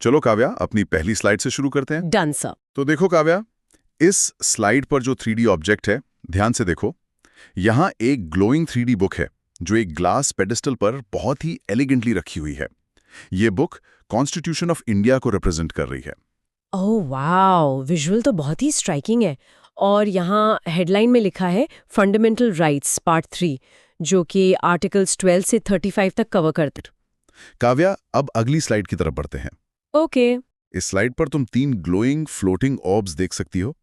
चलो काव्या, अपनी पहली स्लाइड से शुरू करते हैं। Done sir. तो देखो काव्या, इस स्लाइड पर जो 3D ऑब्जेक्ट है, ध्यान से देखो। यहाँ एक ग्लोइंग 3D बुक है जो एक ग्लास पेडेस्टल पर बहुत ही एलिगेंटली रखी हुई है। ये बुक कॉन्स्टिट्यूशन ऑफ इंडिया को रिप्रेजेंट कर रही है। ओह वाओ, विजुअल तो बहुत ही स्ट्राइकिंग है। और यहाँ हेडलाइन में लिखा है फंडामेंटल राइट्स पार्ट 3, जो कि आर्टिकल्स 12 से 35 तक कवर करते। काव्या, अब अगली स्लाइड की तरफ बढ़ते हैं। ओके। इस स्लाइड पर तुम 3 ग्लोइंग फ्लोटिंग ऑर्ब्स देख सकती हो।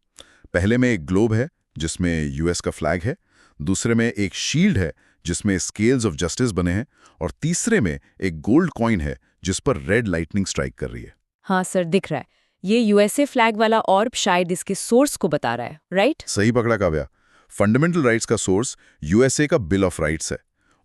पहले में एक ग्लोब है जिसमें यूएस का फ्लैग है, दूसरे में एक शील्ड है जिसमें स्केल्स ऑफ जस्टिस बने हैं, और तीसरे में एक गोल्ड कॉइन है जिस पर रेड लाइटनिंग स्ट्राइक कर रही है। हाँ सर, दिख रहा है। ये यूएसए फ्लैग वाला ऑर्ब शायद इसके सोर्स को बता रहा है, राइट? सही पकड़ा काव्या। फंडामेंटल राइट्स का सोर्स यूएसए का बिल ऑफ राइट्स है,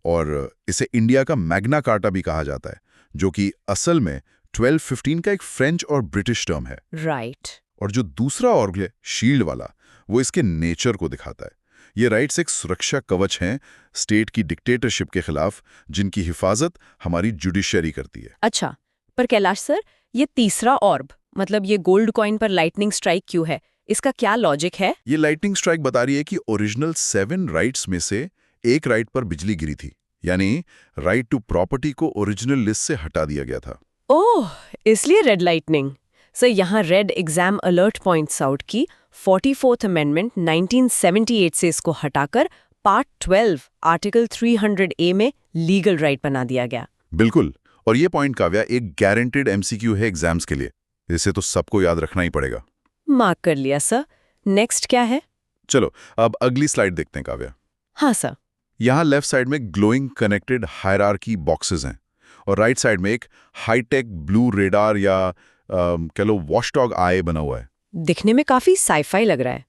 और इसे इंडिया का मैग्ना कार्टा भी कहा जाता है, जो कि असल में 1215 का एक फ्रेंच और ब्रिटिश टर्म है। राइट। और जो दूसरा ऑर्ग है, शील्ड वाला, वो इसके नेचर को दिखाता है। ये राइट्स एक सुरक्षा कवच हैं स्टेट की डिक्टेटरशिप के खिलाफ, जिनकी हिफाजत हमारी जुडिशरी करती है। अच्छा, पर कैलाश सर, ये तीसरा ऑर्ब, मतलब ये गोल्ड कॉइन पर लाइटनिंग स्ट्राइक क्यों है? इसका क्या लॉजिक है? ये लाइटनिंग स्ट्राइक बता रही है कि ओरिजिनल 7 राइट्स में से एक राइट पर बिजली गिरी थी, यानी राइट टू प्रॉपर्टी को ओरिजिनल लिस्ट से हटा दिया गया था। ओह, इसलिए रेड लाइटनिंग। सर, यहाँ red exam alert points out की 44th अमेंडमेंट 1978 से इसको हटाकर पार्ट 12 आर्टिकल 300A में लीगल राइट बना दिया गया। बिल्कुल। और ये पॉइंट काव्या एक गारंटेड एमसीक्यू है एग्जाम्स के लिए। इसे तो सबको याद रखना ही पड़ेगा। मार्क कर लिया सर। नेक्स्ट क्या है? चलो अब अगली स्लाइड देखते हैं काव्या। हाँ सर। यहाँ लेफ्ट साइड में ग्लोइंग कनेक्टेड हायरार्की बॉक्सेस हैं, और राइट साइड में एक हाईटेक ब्लू रेडार या कह लो वॉचडॉग आई बना हुआ है। दिखने में काफी साइफाई लग रहा है।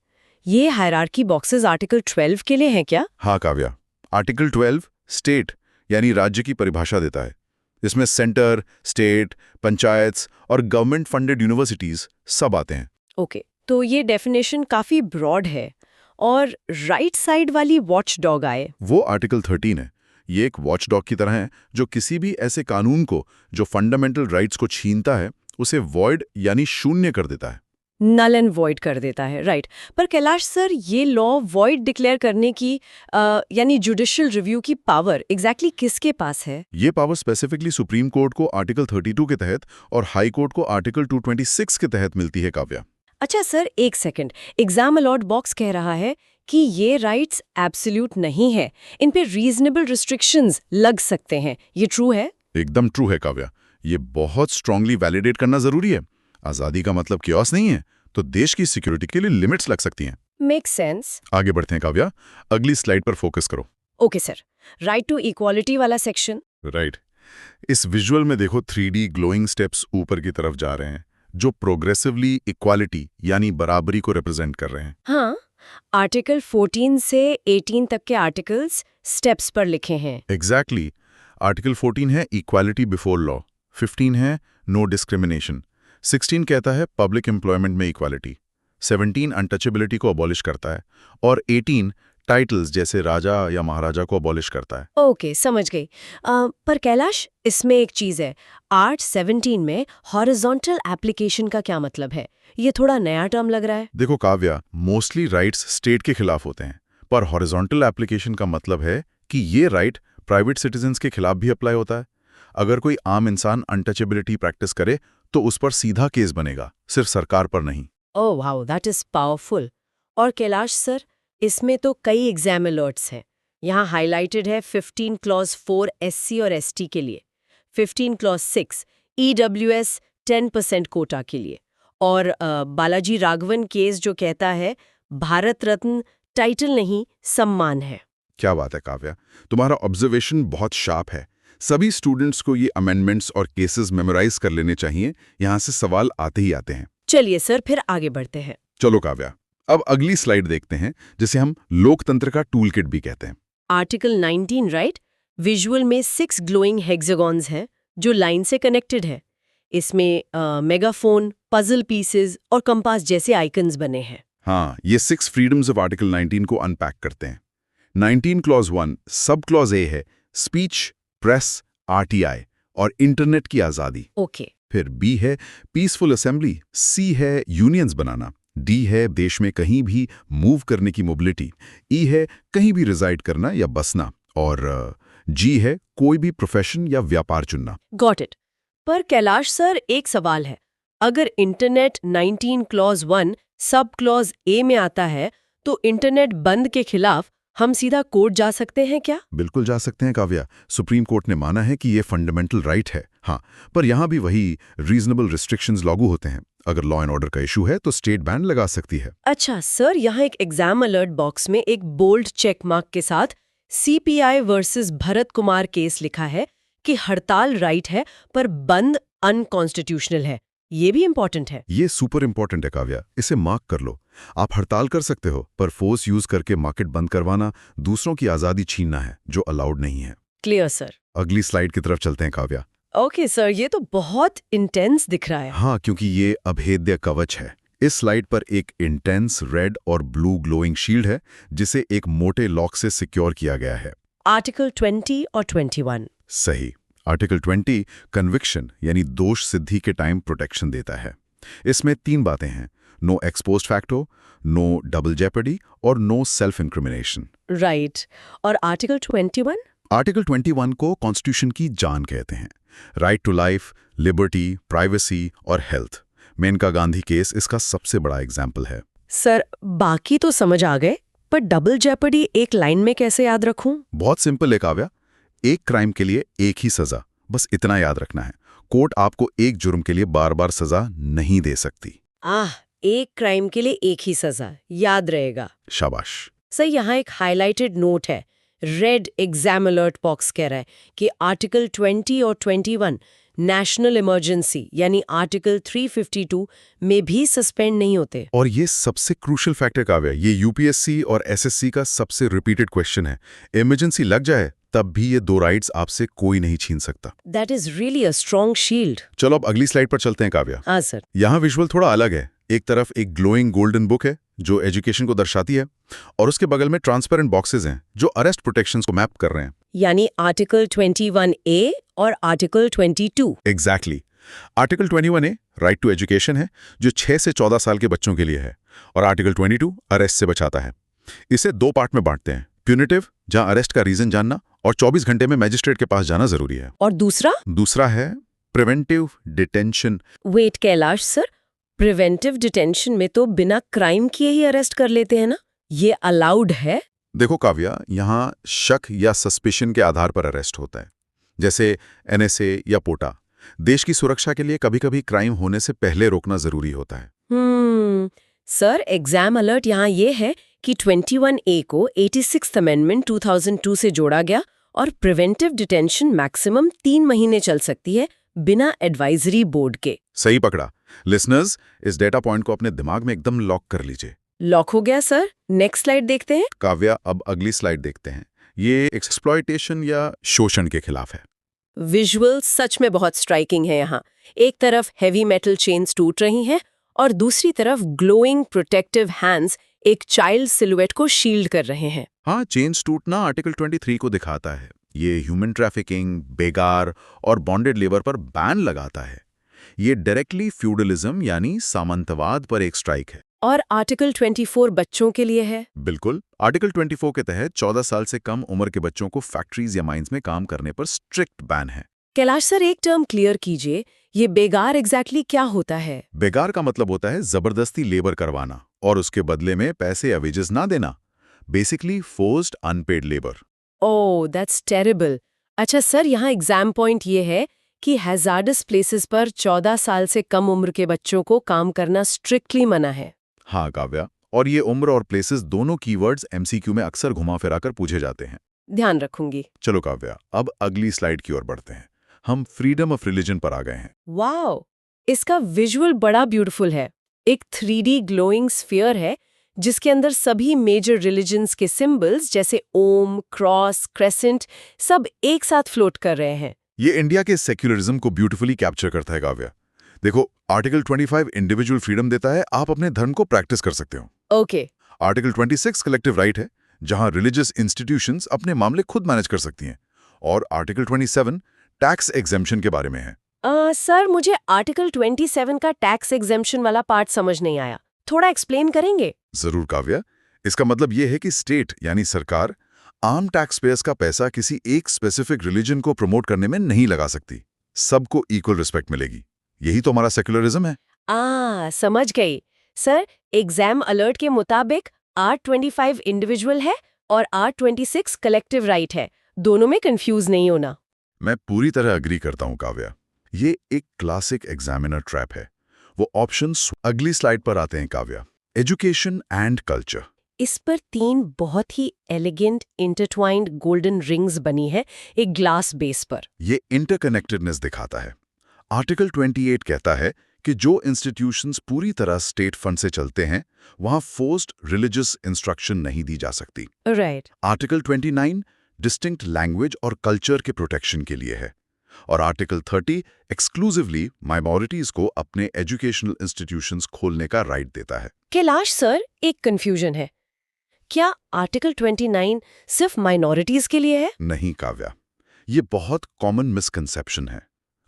ये हायरार्की बॉक्सेस आर्टिकल 12 के लिए हैं क्या? हाँ काव्या, आर्टिकल 12 स्टेट यानी राज्य की परिभाषा देता है। इसमें सेंटर, स्टेट, पंचायत और गवर्नमेंट फंडेड यूनिवर्सिटीज सब आते हैं। ओके, तो ये डेफिनेशन काफी ब्रॉड है। और राइट साइड वाली वॉच डॉग आए, वो आर्टिकल 13 है। ये एक वॉचडॉग की तरह है जो किसी भी ऐसे कानून को जो फंडामेंटल राइट्स को छीनता है उसे वॉइड यानी शून्य कर देता है। नल एंड वॉइड कर देता है, राइट। पर कैलाश सर, ये लॉ वॉइड डिक्लेयर करने की यानी जुडिशियल रिव्यू की पावर एग्जैक्टली किसके पास है? ये पावर स्पेसिफिकली सुप्रीम कोर्ट को आर्टिकल 32 के तहत और हाई कोर्ट को आर्टिकल 226 के तहत मिलती है काव्या। अच्छा सर, एक सेकंड। एग्जाम अलॉट बॉक्स कह रहा है कि ये राइट्स एब्सोल्यूट नहीं है, इन पे रीजनेबल रिस्ट्रिक्शंस लग सकते हैं। ये ट्रू है? एकदम ट्रू है काव्या। ये बहुत स्ट्रांगली वैलिडेट करना जरूरी है। आजादी का मतलब कियोस नहीं है, तो देश की सिक्योरिटी के लिए लिमिट्स लग सकती हैं। Make sense. आगे बढ़ते हैं काव्या, अगली स्लाइड पर फोकस करो। Okay sir, right to equality वाला सेक्शन। राइट। इस विजुअल में देखो 3D ग्लोइंग स्टेप्स ऊपर की तरफ जा रहे हैं, जो प्रोग्रेसिवली इक्वालिटी यानी बराबरी को रिप्रेजेंट कर रहे हैं। हाँ, आर्टिकल 14 से 18 तक के आर्टिकल्स स्टेप्स पर लिखे हैं। एग्जैक्टली। आर्टिकल 14 है इक्वालिटी बिफोर लॉ, 15 है नो डिस्क्रिमिनेशन, 16 कहता है पब्लिक एम्प्लॉयमेंट में इक्वालिटी, 17 अनटचेबिलिटी को अबॉलिश करता है, और 18 टाइटल्स जैसे राजा या महाराजा को अबॉलिश करता है। ओके, समझ गई। पर कैलाश, इसमें एक चीज है। आर्ट 17 में हॉरिजॉन्टल एप्लीकेशन का क्या मतलब है? ये थोड़ा नया टर्म लग रहा है। देखो काव्या, मोस्टली राइट्स स्टेट के खिलाफ होते हैं, पर हॉरिजॉन्टल एप्लीकेशन का मतलब है कि ये राइट प्राइवेट सिटीजन्स के खिलाफ भी अप्लाई होता है। अगर कोई आम इंसान अनटचेबिलिटी प्रैक्टिस करे तो उस पर सीधा केस बनेगा, सिर्फ सरकार पर नहीं। Oh wow, that is powerful. और कैलाश सर, इसमें तो कई एग्जाम अलर्ट्स हैं। यहाँ हाईलाइटेड है 15 क्लॉज 4 SC और ST के लिए, 15 क्लॉज 6 EWS 10% कोटा के लिए, और बालाजी राघवन केस जो कहता है भारत रत्न टाइटल नहीं सम्मान है। क्या बात है काव्या, तुम्हारा ऑब्जर्वेशन बहुत शार्प है। सभी स्टूडेंट्स को ये अमेंडमेंट्स और केसेस मेमोराइज कर लेने चाहिए, यहाँ से सवाल आते ही आते हैं। चलिए सर, फिर आगे बढ़ते हैं। चलो काव्या, अब अगली स्लाइड देखते हैं, जिसे हम लोकतंत्र का टूल किट भी कहते हैं। Article 19, right? विजुअल में 6 ग्लोइंग हेक्सागॉन्स हैं जो लाइन से कनेक्टेड है। इसमें मेगाफोन, पजल पीसेस और कंपास जैसे आइकन्स बने हैं। हाँ, ये 6 फ्रीडम्स ऑफ आर्टिकल 19 को अनपैक करते हैं। 19 क्लॉज 1 सब क्लॉज ए है स्पीच, प्रेस, RTI और इंटरनेट की आजादी। ओके, फिर बी है पीसफुल असेंबली, सी है यूनियंस बनाना, डी है देश में कहीं भी मूव करने की मोबिलिटी, ई है कहीं भी रिजाइड करना या बसना, और जी है कोई भी प्रोफेशन या व्यापार चुनना। Got it. पर कैलाश सर, एक सवाल है। अगर internet 19 clause 1 sub clause A में आता है, तो इंटरनेट बंद के खिलाफ हम सीधा कोर्ट जा सकते हैं क्या? बिल्कुल जा सकते हैं काव्या। सुप्रीम कोर्ट ने माना है कि ये फंडामेंटल राइट है। हाँ, पर यहाँ भी वही रीजनेबल रिस्ट्रिक्शंस लागू होते हैं। अगर लॉ एंड ऑर्डर का इशू है तो स्टेट बैन लगा सकती है। अच्छा सर, यहाँ एक एग्जाम अलर्ट बॉक्स में एक बोल्ड चेक मार्क के साथ CPI versus Bharat Kumar case लिखा है कि हड़ताल राइट है पर बंद अनकॉन्स्टिट्यूशनल है। ये भी इंपॉर्टेंट है। ये सुपर इंपॉर्टेंट है काव्या, इसे मार्क कर लो। आप हड़ताल कर सकते हो, पर फोर्स यूज करके मार्केट बंद करवाना दूसरों की आजादी छीनना है, जो अलाउड नहीं है। Clear sir. अगली स्लाइड की तरफ चलते हैं काव्या। ओके सर, ये तो बहुत इंटेंस दिख रहा है। हाँ, क्योंकि ये अभेद्य कवच है। इस स्लाइड पर एक इंटेंस रेड और ब्लू ग्लोइंग शील्ड है, जिसे एक मोटे लॉक से सिक्योर किया गया है। आर्टिकल 20 और 21। सही। आर्टिकल 20 कन्विक्शन यानी दोष सिद्धि के टाइम प्रोटेक्शन देता है। इसमें 3 बातें हैं: no ex post facto, no double jeopardy और नो सेल्फ इंक्रिमिनेशन। राइट। और आर्टिकल 21? आर्टिकल 21 को कॉन्स्टिट्यूशन की जान कहते हैं। Right to life, liberty, privacy और हेल्थ। मेनका गांधी केस इसका सबसे बड़ा एग्जाम्पल है। सर, बाकी तो समझ आ गए, पर डबल जेपर्डी एक लाइन में कैसे याद रखूं? बहुत सिंपल है काव्या, एक क्राइम के लिए एक ही सजा, बस इतना याद रखना है। कोर्ट आपको एक जुर्म के लिए बार बार सजा नहीं दे सकती। एक क्राइम के लिए एक ही सजा, याद रहेगा। शाबाश। सर, यहाँ एक हाइलाइटेड नोट है। रेड एग्जाम अलर्ट बॉक्स कह रहा है कि आर्टिकल 20 और 21 नेशनल इमरजेंसी यानी आर्टिकल 352 में भी सस्पेंड नहीं होते। और ये सबसे क्रूशियल फैक्टर काव्या, ये यूपीएससी और एसएससी का सबसे रिपीटेड क्वेश्चन है। इमरजेंसी लग जाए तब भी ये 2 राइट्स आपसे कोई नहीं छीन सकता। That is really a strong shield. चलो अब अगली स्लाइड पर चलते हैं काव्या। हाँ सर। यहाँ विजुअल थोड़ा अलग है। एक तरफ एक ग्लोइंग गोल्डन बुक है जो एजुकेशन को दर्शाती है, और उसके बगल में ट्रांसपेरेंट बॉक्सेस हैं जो अरेस्ट प्रोटेक्शंस को मैप कर रहे हैं, यानी आर्टिकल 21A और article 22। Exactly. Article 21A right to education है, जो 6 से 14 साल के बच्चों के लिए है, और आर्टिकल 22 अरेस्ट से बचाता है। इसे 2 पार्ट में बांटते हैं: प्यूनिटिव, जहां अरेस्ट का रीजन जानना और 24 घंटे में मैजिस्ट्रेट के पास जाना जरूरी है, और दूसरा है preventive detention. Wait Kailash sir, preventive detention में तो बिना क्राइम किए ही अरेस्ट कर लेते हैं ना, ये अलाउड है? देखो काव्या, यहाँ शक या सस्पिशन के आधार पर अरेस्ट होता है, जैसे एनएसए या पोटा। देश की सुरक्षा के लिए कभी-कभी क्राइम होने से पहले रोकना जरूरी होता है। सर, एग्जाम अलर्ट यहाँ ये है कि 21A को 86th अमेंडमेंट 2002 से जोड़ा गया, और प्रिवेंटिव डिटेंशन मैक्सिमम 3 महीने चल सकती है बिना एडवाइजरी बोर्ड के। सही पकड़ा। लिसनर्स, इस डेटा पॉइंट को अपने दिमाग में एकदम लॉक कर लीजिए। लॉक हो गया सर। नेक्स्ट स्लाइड देखते हैं। काव्या, अब अगली स्लाइड देखते हैं। ये एक्सप्लॉयटेशन या शोषण के खिलाफ है। विजुअल सच में बहुत स्ट्राइकिंग है यहाँ। एक तरफ हेवी मेटल चेन्स टूट रही हैं, और दूसरी तरफ ग्लोइंग प्रोटेक्टिव हैंड्स एक चाइल्ड सिलुएट को शील्ड कर रहे हैं। हाँ, चेन्स टूटना आर्टिकल 23 को दिखाता है। ये ह्यूमन ट्रैफिकिंग, बेगार और बॉन्डेड लेबर पर बैन लगाता है। ये डायरेक्टली फ्यूडलिज्म यानी सामंतवाद पर एक स्ट्राइक है। और आर्टिकल 24 बच्चों के लिए है। बिल्कुल। आर्टिकल 24 के तहत 14 साल से कम उम्र के बच्चों को फैक्ट्रीज या माइंस में काम करने पर स्ट्रिक्ट बैन है। कैलाश सर, एक टर्म क्लियर कीजिए, ये बेगार एग्जैक्टली क्या होता है? बेगार का मतलब होता है जबरदस्ती लेबर करवाना और उसके बदले में पैसे या वेजेस ना देना। Basically forced unpaid labour. Oh, that's terrible. अच्छा सर, यहाँ एग्जाम पॉइंट ये है कि हैजार्डस प्लेसेस पर 14 साल से कम उम्र के बच्चों को काम करना स्ट्रिक्टली मना है। हाँ काव्या, और ये उम्र और प्लेसेस दोनों कीवर्ड्स एमसीक्यू में अक्सर घुमा फिराकर पूछे जाते हैं। ध्यान रखूंगी। चलो काव्या, अब अगली स्लाइड की ओर बढ़ते हैं। हम फ्रीडम ऑफ रिलीजन पर आ गए हैं। वाओ, इसका विजुअल बड़ा ब्यूटीफुल है। एक 3D ग्लोइंग स्फीयर है जिसके अंदर सभी मेजर रिलीजन्स के सिंबल्स जैसे ओम, क्रॉस, क्रेसेंट सब एक साथ फ्लोट कर रहे हैं। ये इंडिया के सेक्युलरिज्म को ब्यूटीफुली कैप्चर करता है काव्या। देखो, आर्टिकल 25 इंडिविजुअल फ्रीडम देता है, आप अपने धर्म को प्रैक्टिस कर सकते हो। ओके। आर्टिकल 26 कलेक्टिव राइट है, जहां रिलीजियस इंस्टीट्यूशंस अपने मामले खुद मैनेज कर सकती हैं। और आर्टिकल 27 टैक्स एग्जेम्पशन के बारे में है। सर मुझे आर्टिकल 27 का टैक्स एग्जेम्पशन वाला पार्ट समझ नहीं आया, थोड़ा एक्सप्लेन करेंगे? जरूर काव्या। इसका मतलब ये है कि स्टेट यानी सरकार आम टैक्स पेयर्स का पैसा किसी एक स्पेसिफिक रिलीजन को प्रमोट करने में नहीं लगा सकती। सबको इक्वल रिस्पेक्ट मिलेगी। यही तो हमारा सेक्युलरिज्म है। समझ गई। सर, एग्जाम अलर्ट के मुताबिक R25 इंडिविजुअल है और R26 कलेक्टिव राइट है। दोनों में कंफ्यूज नहीं होना। मैं पूरी तरह अग्री करता हूं काव्या। ये एक क्लासिक एग्जामिनर ट्रैप है। वो ऑप्शंस अगली स्लाइड पर आते हैं काव्या। Education and culture. इस पर 3 बहुत ही एलिगेंट इंटरट्वाइंड गोल्डन रिंग्स बनी है एक ग्लास बेस पर। ये इंटरकनेक्टेडनेस दिखाता है। आर्टिकल 28 कहता है कि जो इंस्टीट्यूशंस पूरी तरह स्टेट फंड से चलते हैं वहां फोर्स्ड रिलीजियस इंस्ट्रक्शन नहीं दी जा सकती। राइट। आर्टिकल 29 डिस्टिंक्ट लैंग्वेज और कल्चर के प्रोटेक्शन के लिए है और आर्टिकल 30 एक्सक्लूसिवली माइनॉरिटीज को अपने एजुकेशनल इंस्टीट्यूशंस खोलने का राइट देता है। कैलाश सर, एक कंफ्यूजन है। क्या आर्टिकल 29 सिर्फ माइनॉरिटीज के लिए है? नहीं काव्या, ये बहुत कॉमन मिसकंसेप्शन है।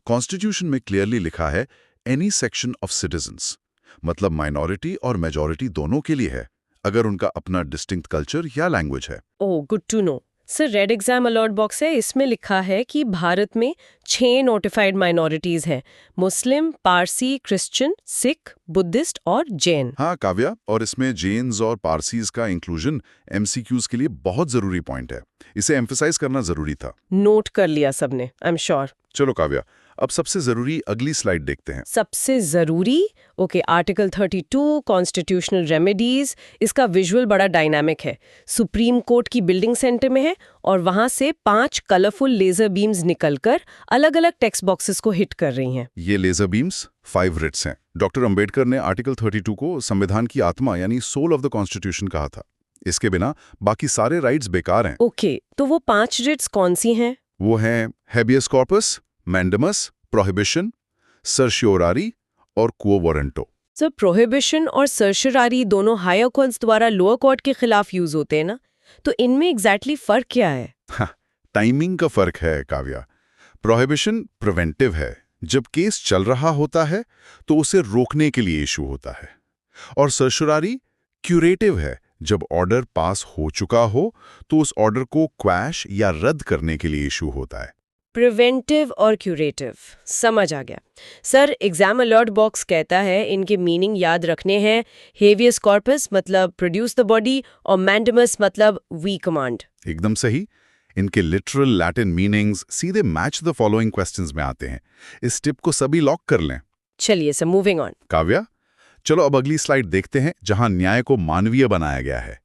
कॉन्स्टिट्यूशन में क्लियरली लिखा है एनी सेक्शन ऑफ सिटीजन्स, मतलब माइनॉरिटी और मेजॉरिटी दोनों के लिए है, अगर उनका अपना डिस्टिंक्ट कल्चर या लैंग्वेज है। Oh, good to know. Sir, red exam alert box है, इसमें लिखा है कि भारत में 6 नोटिफाइड माइनॉरिटीज हैं: मुस्लिम, पारसी, क्रिश्चियन, सिख, बुद्धिस्ट और जैन। हाँ काव्या, और इसमें जैन्स और पारसीज का इंक्लूजन एमसीक्यूज के लिए बहुत जरूरी पॉइंट है। इसे एम्फसाइज करना जरूरी था। नोट कर लिया सबने, आई एम श्योर। चलो काव्या, अब सबसे जरूरी अगली स्लाइड देखते हैं। सबसे जरूरी, ओके, आर्टिकल 32 कॉन्स्टिट्यूशनल रेमेडीज। इसका विजुअल बड़ा डायनामिक है। सुप्रीम कोर्ट की बिल्डिंग सेंटर में है और वहां से 5 कलरफुल लेजर बीम्स निकलकर अलग अलग टेक्स्ट बॉक्सेस को हिट कर रही हैं। ये लेजर बीम्स 5 रिट्स हैं। डॉक्टर अंबेडकर ने आर्टिकल 32 को संविधान की आत्मा यानी सोल ऑफ द कॉन्स्टिट्यूशन कहा था। इसके बिना बाकी सारे राइट्स बेकार हैं। ओके, तो वो 5 रिट्स कौन सी हैं? वो हैं हैबियस कॉर्पस, मैंडेमस, प्रोहिबिशन, सर्शियोरारी और क्वो वारंटो। सर, प्रोहिबिशन और सर्शियोरारी दोनों हायर कोर्ट्स द्वारा लोअर कोर्ट के खिलाफ यूज होते हैं ना, तो इनमें एग्जैक्टली फर्क क्या है? टाइमिंग का फर्क है काव्या। प्रोहिबिशन प्रिवेंटिव है, जब केस चल रहा होता है तो उसे रोकने के लिए इशू होता है, और सर्शियोरारी क्यूरेटिव है, जब ऑर्डर पास हो चुका हो तो उस ऑर्डर को क्वैश या रद्द करने के लिए इशू होता है। प्रिवेंटिव और क्यूरेटिव, समझ आ गया। सर, एग्जाम अलर्ट बॉक्स कहता है इनके मीनिंग याद रखने हैं। हेवियस कॉर्पस मतलब प्रोड्यूस द बॉडी और मैंडेमस मतलब वी कमांड। एकदम सही। इनके लिटरल लैटिन मीनिंग्स सीधे मैच द फॉलोइंग क्वेश्चंस में आते हैं। इस टिप को सभी लॉक कर लें। चलिए सर, मूविंग ऑन। काव्या, चलो अब अगली स्लाइड देखते हैं जहां न्याय को मानवीय बनाया गया है।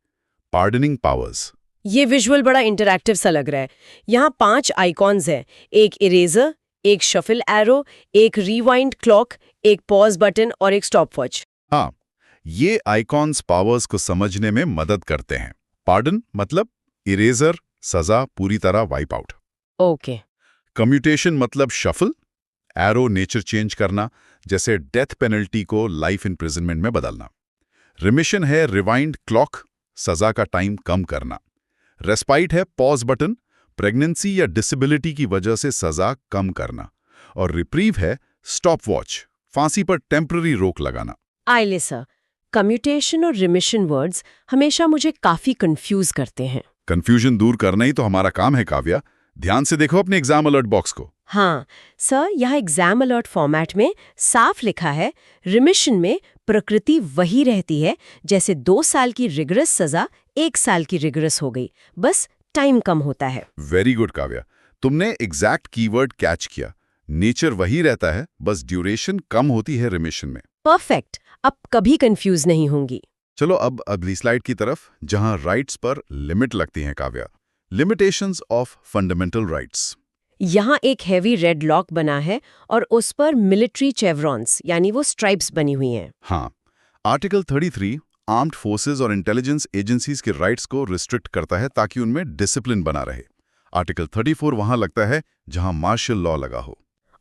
Pardoning powers. ये विजुअल बड़ा इंटरैक्टिव सा लग रहा है। यहाँ 5 आइकॉन्स हैं, एक इरेजर, एक शफल एरो, एक रिवाइंड क्लॉक, एक पॉज बटन और एक स्टॉप वॉच। हाँ, ये आइकॉन्स पावर्स को समझने में मदद करते हैं। पार्डन मतलब इरेजर, सजा पूरी तरह वाइप आउट। ओके। कम्यूटेशन मतलब शफल, एरो नेचर चेंज करना, जैसे डेथ पेनल्टी को लाइफ इम्प्रिजनमेंट में बदलना। रिमिशन है रिवाइंड क्लॉक, सजा का टाइम कम करना। रेस्पाइट है पॉज बटन, प्रेगनेंसी या डिसेबिलिटी की वजह से सजा कम करना। और रिप्रीव है स्टॉप वॉच, फांसी पर टेम्पररी रोक लगाना। आइले सर, कम्यूटेशन और रिमिशन वर्ड्स हमेशा मुझे काफी कंफ्यूज करते हैं। कंफ्यूजन दूर करना ही तो हमारा काम है काव्या। ध्यान से देखो अपने एग्जाम अलर्ट बॉक्स को। हाँ सर, यहाँ एग्जाम अलर्ट फॉर्मेट में साफ लिखा है रिमिशन में प्रकृति वही रहती है जैसे 2 साल की रिगरस सजा 1 साल की रिगरस हो गई, बस टाइम कम होता है। वेरी गुड काव्या, तुमने एग्जैक्ट कीवर्ड कैच किया। नेचर वही रहता है, बस ड्यूरेशन कम होती है रिमिशन में। परफेक्ट, अब कभी कंफ्यूज नहीं होंगी। चलो अब अगली स्लाइड की तरफ, जहां राइट्स पर लिमिट लगती हैं Kavya. Limitations of fundamental rights. यहाँ एक हैवी रेड लॉक बना है और उस पर मिलिट्री चेवरॉन्स यानी वो स्ट्राइप्स बनी हुई हैं। हाँ, आर्टिकल 33 आर्म्ड फोर्सेस और इंटेलिजेंस एजेंसीज के राइट्स को रिस्ट्रिक्ट करता है ताकि उनमें डिसिप्लिन बना रहे। आर्टिकल 34 वहां लगता है जहां मार्शल लॉ लगा हो।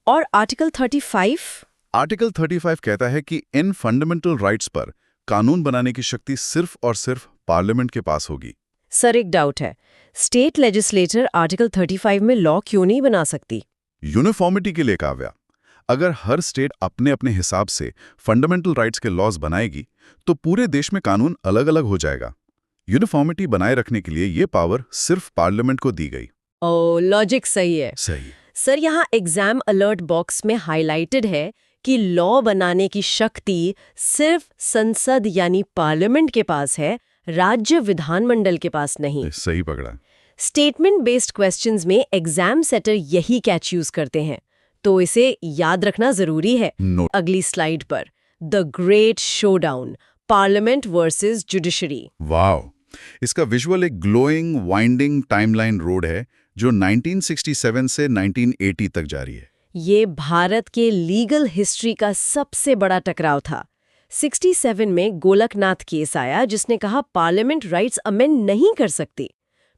और आर्टिकल 35? आर्टिकल 35 कहता है कि इन फंडामेंटल राइट्स पर कानून बनाने की शक्ति सिर्फ और सिर्फ पार्लियामेंट के पास होगी। सर, एक डाउट है, स्टेट लेजिस्लेटर आर्टिकल 35 में लॉ क्यों नहीं बना सकती? यूनिफॉर्मिटी के लिए काव्या। अगर हर स्टेट अपने अपने हिसाब से फंडामेंटल राइट्स के लॉज बनाएगी तो पूरे देश में कानून अलग अलग हो जाएगा। यूनिफॉर्मिटी बनाए रखने के लिए ये पावर सिर्फ पार्लियामेंट को दी गई। ओ, लॉजिक सही है। सही। सर, यहाँ एग्जाम अलर्ट बॉक्स में हाईलाइटेड है कि लॉ बनाने की शक्ति सिर्फ संसद यानी पार्लियामेंट के पास है, राज्य विधानमंडल के पास नहीं। सही पकड़ा। स्टेटमेंट बेस्ड क्वेश्चंस में एग्जाम सेटर यही कैच यूज करते हैं, तो इसे याद रखना जरूरी है। अगली स्लाइड पर the great showdown, parliament versus judiciary. Wow, इसका विजुअल एक ग्लोइंग वाइंडिंग टाइमलाइन रोड है जो 1967 से 1980 तक जारी है। ये भारत के लीगल हिस्ट्री का सबसे बड़ा टकराव था। 67 में गोलकनाथ केस आया जिसने कहा पार्लियामेंट राइट्स अमेंड नहीं कर सकती।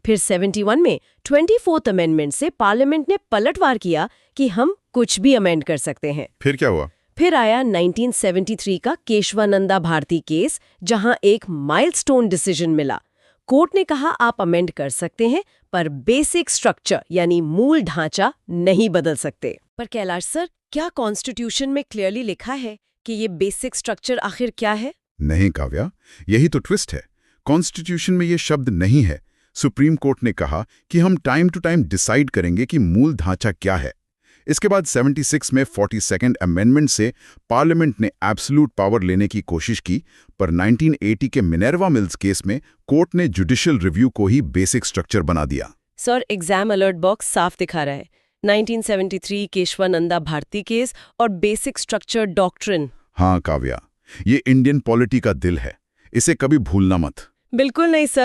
फिर 71 में 24th अमेंडमेंट से पार्लियामेंट ने पलटवार किया कि हम कुछ भी अमेंड कर सकते हैं। फिर क्या हुआ? फिर आया 1973 का केशवानंदा भारती केस, जहां एक माइलस्टोन डिसीजन मिला। कोर्ट ने कहा आप अमेंड कर सकते हैं पर बेसिक स्ट्रक्चर यानी मूल ढांचा नहीं बदल सकते। पर कैलाश सर, क्या कॉन्स्टिट्यूशन में क्लियरली लिखा है कि ये बेसिक स्ट्रक्चर आखिर क्या है? नहीं काव्या, यही तो ट्विस्ट है। कॉन्स्टिट्यूशन में ये शब्द नहीं है। सुप्रीम कोर्ट ने कहा कि हम टाइम टू टाइम डिसाइड करेंगे कि मूल ढांचा क्या है। इसके बाद 76 में 42nd अमेंडमेंट से पार्लियामेंट ने एब्सोल्यूट पावर लेने की कोशिश की, पर 1980 के मिनर्वा मिल्स केस में कोर्ट ने जुडिशियल रिव्यू को ही बेसिक स्ट्रक्चर बना दिया। सर, एग्जाम अलर्ट बॉक्स साफ दिखा रहा है 1973 केशवानंदा भारती केस और बेसिक स्ट्रक्चर डॉक्ट्रिन। हाँ काव्या, ये इंडियन पॉलिटी का दिल है, इसे कभी भूलना मत। बिल्कुल नहीं सर।